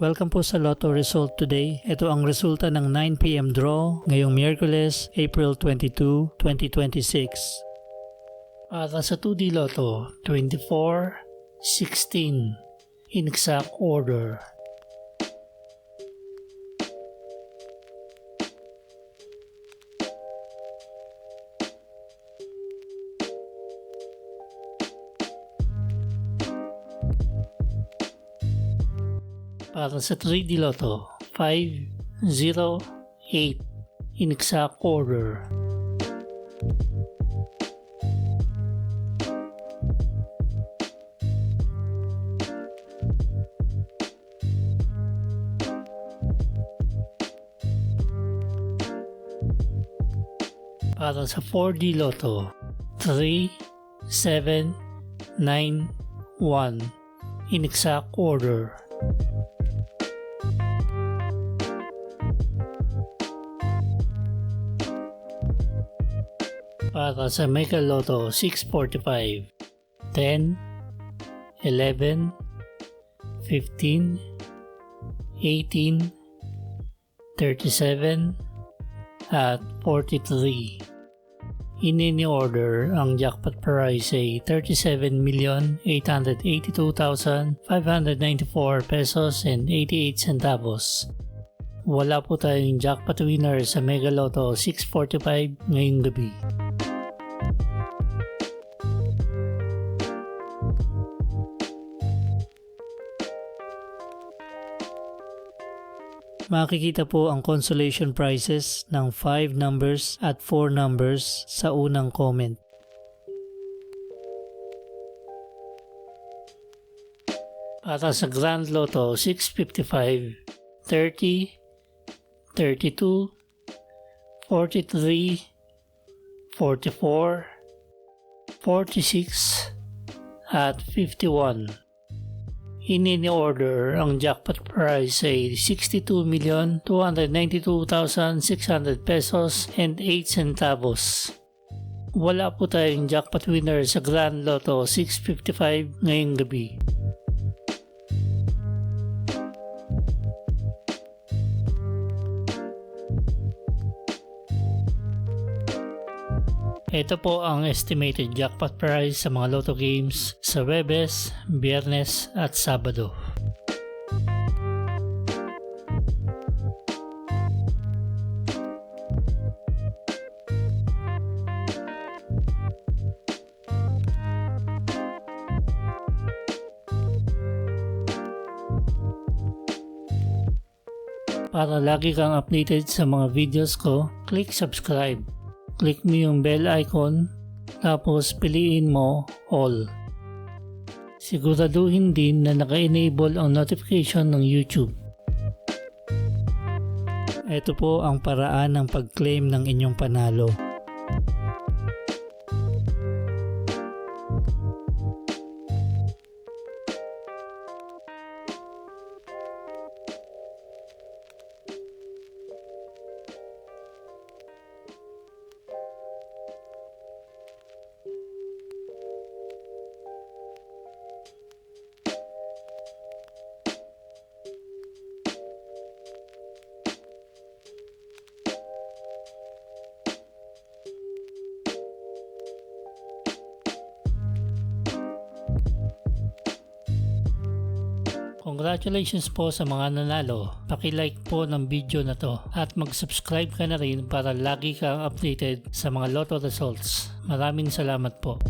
Welcome po sa Lotto Result Today. Ito ang resulta ng 9 PM draw ngayong Miyerkules, April 22, 2026. Para sa 2D Lotto, 24, 16 in exact order. Para sa 3D Lotto, 5, 0, 8 in exact order. Para sa 4D Lotto, 3, 7, 9, 1 in exact order. Para sa Mega Lotto 645, 10, 11, 15, 18, 37, at 43. In any order, ang jackpot prize ay 37,882,594 pesos and 88 centavos. Wala po tayong jackpot winner sa Mega Lotto 645 ngayong gabi. Makikita po ang consolation prizes ng 5 numbers at 4 numbers sa unang comment. Para sa Grand Lotto 655, 30, 32, 43, 44, 46, at 51. In any order, ang jackpot prize ay 62,292,600 pesos and 8 centavos. Wala po tayong jackpot winner sa Grand Lotto 655 ngayong gabi. Ito po ang estimated jackpot prize sa mga Lotto games sa Huwebes, Biyernes at Sabado. Para lagi kang updated sa mga videos ko, click subscribe. Click mo yung bell icon, tapos piliin mo all. Siguraduhin din na naka-enable ang notification ng YouTube. Ito po ang paraan ng pag-claim ng inyong panalo. Congratulations po sa mga nanalo. Paki-like po ng video na to at mag-subscribe ka na rin para lagi kang updated sa mga Lotto results. Maraming salamat po.